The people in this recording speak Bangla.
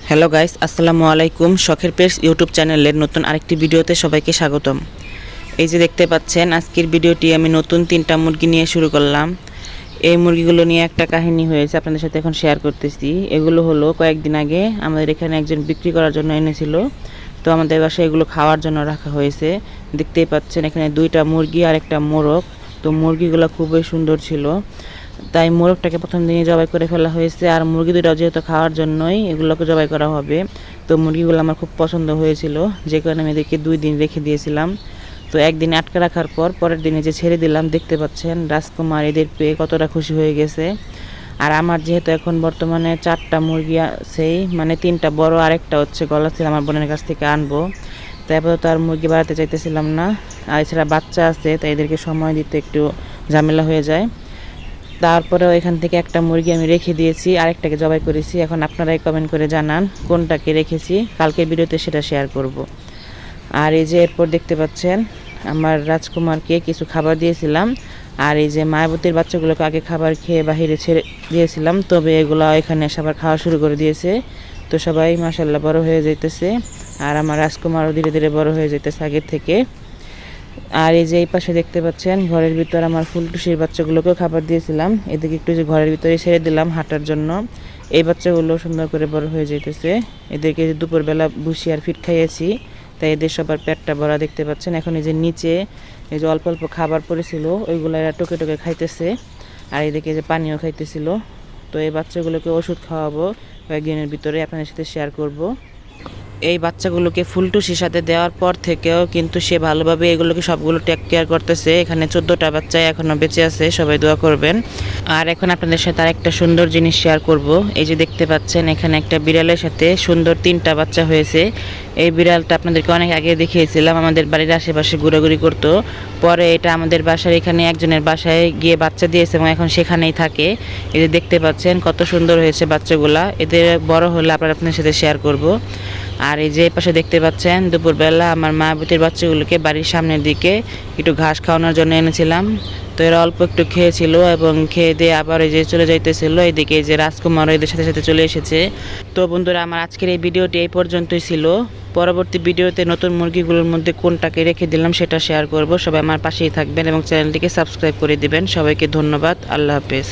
হ্যালো গাইস, আসসালামু আলাইকুম। শখের পেজ ইউটিউব চ্যানেলের নতুন আরেকটি ভিডিওতে সবাইকে স্বাগতম। এই যে দেখতে পাচ্ছেন, আজকের ভিডিওটি আমি নতুন 3টা মুরগি নিয়ে শুরু করলাম। এই মুরগিগুলো নিয়ে একটা কাহিনী হয়েছে, আপনাদের সাথে এখন শেয়ার করতেছি। এগুলো হলো কয়েকদিন আগে আমাদের এখানে একজন বিক্রি করার জন্য এনেছিল, তো আমাদের বাসায় এগুলো খাওয়ার জন্য রাখা হয়েছে। দেখতেই পাচ্ছেন এখানে 2টা মুরগি আর একটা মোরগ। তো মুরগিগুলো খুবই সুন্দর ছিল, তাই মোরগটাকে প্রথম দিনই জবাই করে ফেলা হয়েছে। আর মুরগি দুটো যেহেতু খাওয়ার জন্যই এগুলোকে জবাই করা হবে, তো মুরগিগুলো আমার খুব পছন্দ হয়েছিল, যে কারণে আমি এদেরকে 2 দিন রেখে দিয়েছিলাম। তো একদিন আটকে রাখার পর পরের দিনে যে ছেড়ে দিলাম, দেখতে পাচ্ছেন রাজকুমার এদের পেয়ে কতটা খুশি হয়ে গেছে। আর আমার যেহেতু এখন বর্তমানে 4টা মুরগি আছেই, মানে 3টা বড় আর একটা হচ্ছে গলা ছিল, আমার বোনের কাছ থেকে আনবো। তাই আপাতত আর মুরগি বাড়াতে চাইতেছিলাম না। আর এছাড়া বাচ্চা আছে, তাই এদেরকে সময় দিতে একটু ঝামেলা হয়ে যায়। তারপরেও এখান থেকে একটা মুরগি আমি রেখে দিয়েছি, আরেকটাকে জবাই করেছি। এখন আপনারাই কমেন্ট করে জানান কোনটাকে রেখেছি, কালকে ভিডিওতে সেটা শেয়ার করব। আর এই যে এরপর দেখতে পাচ্ছেন আমার রাজকুমারকে কিছু খাবার দিয়েছিলাম। আর এই যে মায়াবতীর বাচ্চাগুলোকে আগে খাবার খেয়ে বাহিরে ছেড়ে দিয়েছিলাম, তবে এগুলো এখানে এসে আবার খাওয়া শুরু করে দিয়েছে। তো সবাই মাশাআল্লাহ বড় হয়ে যাইতেছে, আর আমার রাজকুমারও ধীরে ধীরে বড় হয়ে যাইতেছে আগের থেকে। আর এই যে এই পাশে দেখতে পাচ্ছেন ঘরের ভিতর আমার ফুলটুসির বাচ্চাগুলোকেও খাবার দিয়েছিলাম, এদিকে একটু যে ঘরের ভিতরে ছেড়ে দিলাম হাঁটার জন্য। এই বাচ্চাগুলো সুন্দর করে বড় হয়ে যাইতেছে। এদেরকে দুপুরবেলা ভুসি আর ফিট খাইয়েছি, তাই এদের সবার পেটটা ভরা দেখতে পাচ্ছেন। এখন এই যে নিচে এই যে অল্প অল্প খাবার পড়েছিল, ওইগুলো এরা টোকে টোকে খাইতেছে, আর এদিকে যে পানিও খাইতেছিল। তো এই বাচ্চাগুলোকে ওষুধ খাওয়াবো কয়েকদিনের ভিতরে, আপনাদের সাথে শেয়ার করব। এই বাচ্চাগুলোকে ফুলটুসির সাথে দেওয়ার পর থেকেও কিন্তু সে ভালোভাবে এগুলোকে সবগুলো টেক কেয়ার করতেছে। এখানে 14টা বাচ্চা এখনও বেঁচে আছে, সবাই দোয়া করবেন। আর এখন আপনাদের সাথে আরেকটা সুন্দর জিনিস শেয়ার করব। এই যে দেখতে পাচ্ছেন এখানে একটা বিড়ালের সাথে সুন্দর 3টা বাচ্চা হয়েছে। এই বিড়ালটা আপনাদেরকে অনেক আগে দেখিয়েছিলাম, আমাদের বাড়ির আশেপাশে ঘোরাঘুরি করতো। পরে এটা আমাদের বাসার এখানে একজনের বাসায় গিয়ে বাচ্চা দিয়েছে এবং এখন সেখানেই থাকে। এই যে দেখতে পাচ্ছেন কত সুন্দর হয়েছে বাচ্চাগুলা। এদের বড় হলে আপনাদের সাথে শেয়ার করব। আর এই যে পাশে দেখতে পাচ্ছেন দুপুরবেলা আমার মায়াবতীর বাচ্চাগুলোকে বাড়ির সামনের দিকে একটু ঘাস খাওয়ানোর জন্য এনেছিলাম। তো এরা অল্প একটু খেয়েছিল এবং খেয়ে দিয়ে আবার এই যে চলে যাইতেছিল। এদিকে যে রাজকুমার এদের সাথে সাথে চলে এসেছে। তো বন্ধুরা, আমার আজকের এই ভিডিওটি এই পর্যন্তই ছিল। পরবর্তী ভিডিওতে নতুন মুরগিগুলোর মধ্যে কোনটাকে রেখে দিলাম সেটা শেয়ার করব। সবাই আমার পাশেই থাকবেন এবং চ্যানেলটিকে সাবস্ক্রাইব করে দিবেন। সবাইকে ধন্যবাদ। আল্লাহ হাফেজ।